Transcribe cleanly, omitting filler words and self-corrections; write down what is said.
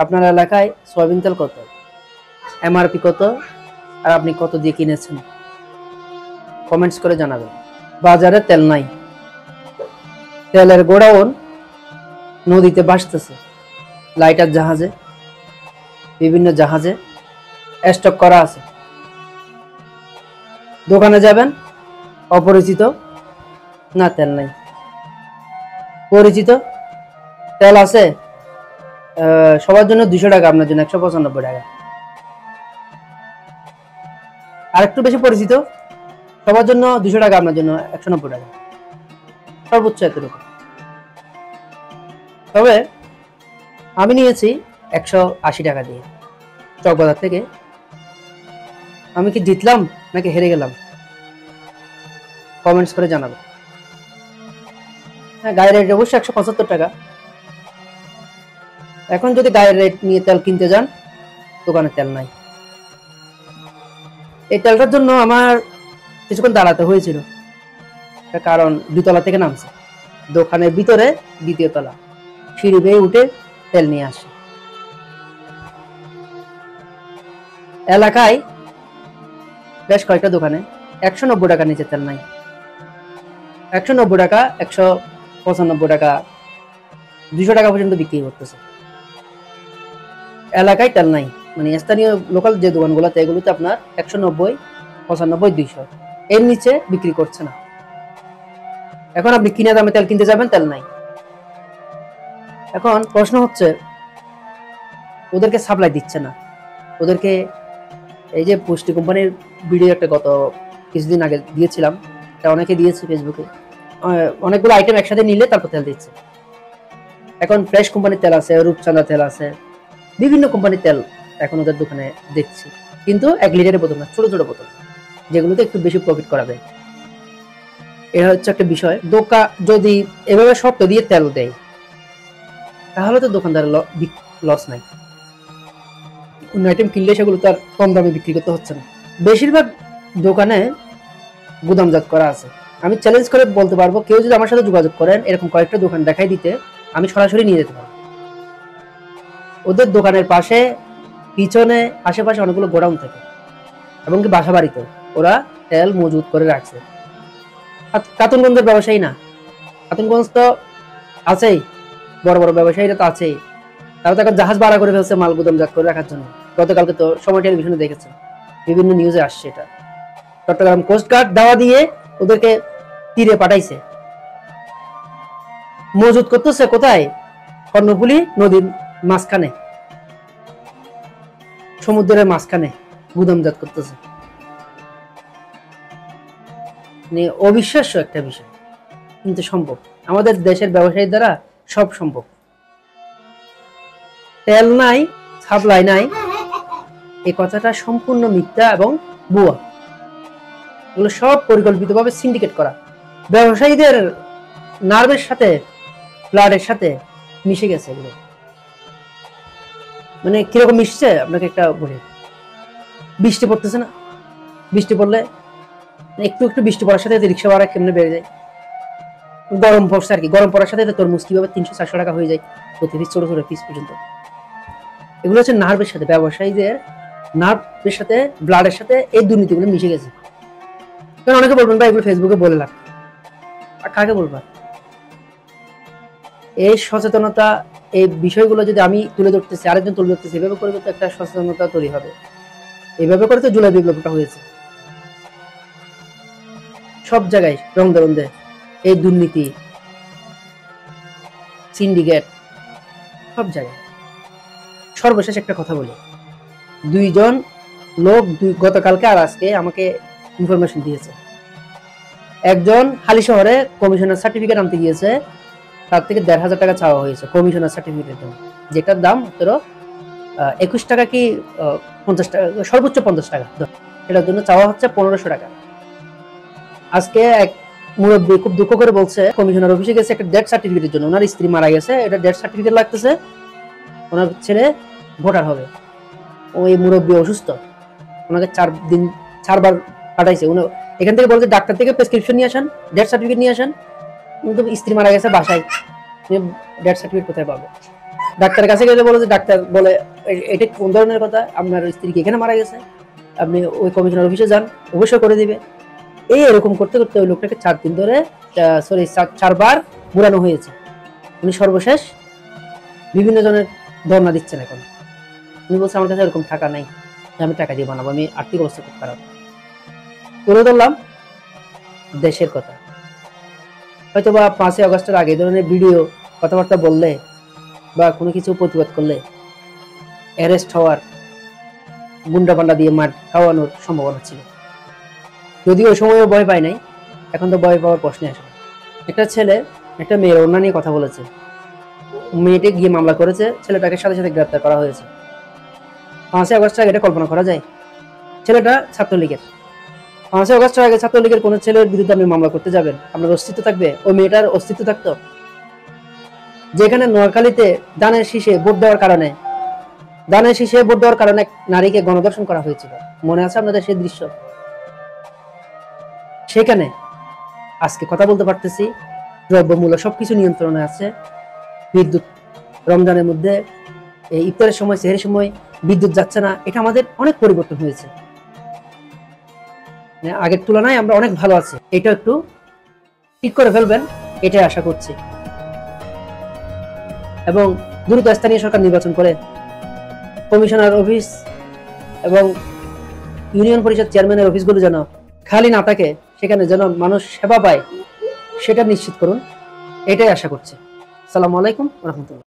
আপনার এলাকায় সয়াবিন তেল কত, এমআরপি কত, আর আপনি কত দিয়ে কিনেছেন কমেন্টস করে জানাবেন। বাজারে তেল নাই, তেলের গোডাউন নদীতে ভাসতেছে, লাইটার জাহাজে, বিভিন্ন জাহাজে স্টক করা আছে। দোকানে যাবেন, অপরিচিত, না তেল নাই। পরিচিত, তেল আছে, সবার জন্য 200 টাকা, আপনার জন্য 195 টাকা। আর একটু বেশি পরিচিত, সবার জন্য 200 টাকা, আপনার জন্য 190 টাকা, সর্বোচ্চ এতটুকু। তবে আমি নিয়েছি 180 টাকা দিয়ে চকবাজার থেকে। আমি কি জিতলাম নাকি হেরে গেলাম কমেন্টস করে জানাবো। হ্যাঁ, গায়ের রেট অবশ্যই 175 টাকা। এখন যদি গায়ের রেট নিয়ে তেল কিনতে যান, দোকানে তেল নাই। এই তেলটার জন্য আমার কিছুক্ষণ দাঁড়াতে হয়েছিল, কারণ 2 তলা থেকে নামছে, দোকানের ভিতরে 2য় তলা, সিঁড়ি বেয়ে উঠে তেল নিয়ে আসে। এলাকায় বেশ কয়েকটা দোকানে 190 টাকা নিচে তেল নাই। 190 টাকা, 195 টাকা, 200 টাকা পর্যন্ত বিক্রি করতেছে। এলাকায় তেল নাই, মানে স্থানীয় লোকাল যে দোকানগুলোতে, এগুলোতে আপনার 190, 95, 200, এর নিচে বিক্রি করছে না। এখন আপনি কিনে দামে তেল কিনতে যাবেন, তেল নাই। এখন প্রশ্ন হচ্ছে, ওদেরকে সাপ্লাই দিচ্ছে না, ওদেরকে এই যে পুষ্টি কোম্পানির ভিডিও একটা গত কিছুদিন আগে দিয়েছিলাম, এটা অনেকে দিয়েছে ফেসবুকে, অনেকগুলো আইটেম একসাথে নিলে তারপর তেল দিচ্ছে। এখন ফ্রেশ কোম্পানির তেল আছে, রূপচাঁদা তেল আছে, বিভিন্ন কোম্পানির তেল এখন ওদের দোকানে দেখছি, কিন্তু 1 লিটারের বোতল না, ছোট ছোট বোতল, যেগুলোতে একটু বেশি প্রফিট করা যায়। এটা হচ্ছে একটা বিষয়। দোকান যদি এভাবে শর্ত দিয়ে তেল দেয়, তাহলে তো দোকানদারের লস নাই। অন্য আইটেম কিনলে সেগুলো তো আর কম দামে বিক্রি করতে হচ্ছে না। বেশিরভাগ দোকানে গুদামজাত করা আছে। আমি চ্যালেঞ্জ করে বলতে পারবো, কেউ যদি আমার সাথে যোগাযোগ করেন, এরকম কয়েকটা দোকান দেখাই দিতে, আমি সরাসরি নিয়ে যেতে পারবো। ওদের দোকানের পাশে, পিছনে, আশেপাশে অনেকগুলো গোডাউন থাকে, এবং কি বাসা বাড়িতে ওরা তেল মজুত করে রাখছে। কাতুনগঞ্জের ব্যবসায়ী না, কাতুনগঞ্জ তো আছেই, বড় বড় ব্যবসায়ীরা তো আছেই, তারা তো এখন জাহাজ ভাড়া করে ফেলছে মাল গুদামজাত করে রাখার জন্য। গতকালকে তো সময় টেলিভিশনে দেখেছেন, বিভিন্ন নিউজে আসছে এটা। চট্টগ্রাম কোস্টগার্ড দাওয়া দিয়ে ওদেরকে তীরে পাঠাইছে, মজুত করতেছে কোথায়? কর্ণফুলী নদীর মাঝখানে, সমুদ্রের মাঝখানে গুদামজাত করতেছে। অবিশ্বাস্য একটা বিষয়, কিন্তু সম্ভব। আমাদের দেশের ব্যবসায়ীর দ্বারা সব সম্ভব। তেল নাই, সাপ্লাই নাই, এই কথাটা সম্পূর্ণ মিথ্যা এবং ভুয়া। এগুলো সব পরিকল্পিতভাবে সিন্ডিকেট করা, ব্যবসায়ীদের নার্ভের সাথে, ব্লাডের সাথে মিশে গেছে এগুলো। মানে কিরকম মিশছে আপনাকে একটা বলি। বৃষ্টি পড়তেছে না, বৃষ্টি পড়লে একটু একটু বৃষ্টি পড়ার সাথে রিক্সা ভাড়া কেমনে বেড়ে যায়। গরম পড়ছে আর কি, গরম পড়ার সাথে তরমুজ কিভাবে 300-400 টাকা হয়ে যায় প্রতি পিস, ছোট ছোট পিস পর্যন্ত। এগুলো হচ্ছে নার্ভের সাথে, ব্যবসায়ীদের নার্ভের সাথে, ব্লাডের সাথে এই দুর্নীতিগুলো মিশে গেছে। কারণ অনেকে বলবেন ভাই এগুলো ফেসবুকে বলে লাভ, আর কাকে বলবা? এই সচেতনতা, এই বিষয়গুলো যদি আমি তুলে ধরতেছি, আরেকজন তুলে ধরতেছি, এভাবে করে তো একটা সচেতনতা তৈরি হবে। এইভাবে করে তো জুলাই বিপ্লবটা হয়েছে। সব জায়গায় রন্ধে রন্ধে এই দুর্নীতি, সিন্ডিকেট, সব জায়গায়। সর্বশেষ একটা কথা বলি, 2 জন লোক গতকালকে আর আজকে আমাকে ইনফরমেশন দিয়েছে। একজন হালিশহরে কমিশনার সার্টিফিকেট আনতে গিয়েছে, তার থেকে 1,500 টাকা চাওয়া হয়েছে কমিশনার সার্টিফিকেটের জন্য, যেটার দাম মাত্র 21 টাকা কি 50 টাকা, সর্বোচ্চ 50 টাকা। এটার জন্য চাওয়া হচ্ছে 1500 টাকা। আজকে এক মুরব্বী খুব দুঃখ করে বলছে, কমিশনার অফিসে গেছে একটা ডেথ সার্টিফিকেটের জন্য, ওনার স্ত্রী মারা গেছে, এটা ডেথ সার্টিফিকেট লাগতেছে, ওনার ছেলে ভোটার হবে। ওই মুরব্বী অসুস্থ, ওনাকে 4 বার পাঠাইছে। এখান থেকে বলছে ডাক্তার থেকে প্রেসক্রিপশন নিয়ে আসেন, ডেথ সার্টিফিকেট নিয়ে আসেন, কিন্তু স্ত্রী মারা গেছে বাসায়, ডেথ সার্টিফিকেট কোথায় পাবো? ডাক্তারের কাছে গেলে বলে যে ডাক্তার বলে এটা কোন ধরনের কথা, আপনার স্ত্রী কি এখানে মারা গেছে, আপনি ওই কমিশনার অফিসে যান, অবশ্যই করে দিবে। এই এরকম করতে করতে ওই লোকটাকে 4 দিন ধরে সরি 4বার ঘুরানো হয়েছে। উনি সর্বশেষ বিভিন্ন জনের ধর্ণা দিচ্ছেন। এখন উনি বলছে আমার কাছে এরকম টাকা নাই, আমি টাকা দিয়ে বানাবো, আমি আর্থিক অবস্থা খুব খারাপ। তুলে ধরলাম দেশের কথা। হয়তো বা 5ই আগস্টের আগে এই ধরনের ভিডিও কথাবার্তা বললে বা কোনো কিছু প্রতিবাদ করলে অ্যারেস্ট হওয়ার, গুন্ডা পান্ডা দিয়ে মার খাওয়ানোর সম্ভাবনা ছিল। যদিও ওই সময়ও ভয় পাই নাই, এখন তো ভয় পাওয়ার প্রশ্নই আসে না। একটা ছেলে একটা মেয়ের ওড়না নিয়ে কথা বলেছে, মেয়েটি গিয়ে মামলা করেছে, ছেলেটাকে সাথে সাথে গ্রেপ্তার করা হয়েছে। 5ই আগস্টের আগে এটা কল্পনা করা যায়? ছেলেটা ছাত্রলীগের। 5ই আগস্টের আগে ছাত্রলীগের কোন ছেলের বিরুদ্ধে আপনি মামলা করতে যাবেন, আপনার অস্তিত্ব থাকবে? ওই মেয়েটার অস্তিত্ব থাকতো? যেখানে নোয়াখালীতে দানের শীষে ভোট দেওয়ার কারণে নারীকে গণধর্ষণ করা হয়েছিল, মনে আছে আপনাদের সেই দৃশ্য? সেখানে আজকে কথা বলতে পারতেছি, দ্রব্যমূল্য সবকিছু নিয়ন্ত্রণে আছে, বিদ্যুৎ রমজানের মধ্যে এই ইফতারের সময়, সেহরির সময় বিদ্যুৎ যাচ্ছে না। এটা আমাদের অনেক পরিবর্তন হয়েছে, আগের তুলনায় আমরা অনেক ভালো আছি। এটা একটু ঠিক করে ফেলবেন, এটাই আশা করছি। এবং দ্রুত স্থানীয় সরকার নির্বাচন করে কমিশনার অফিস এবং ইউনিয়ন পরিষদ চেয়ারম্যানের অফিসগুলো যেন খালি না থাকে, সেখানে যেন মানুষ সেবা পায়, সেটা নিশ্চিত করুন, এটাই আশা করছি। আসসালামু আলাইকুম ওয়া রাহমাতুল্লাহ।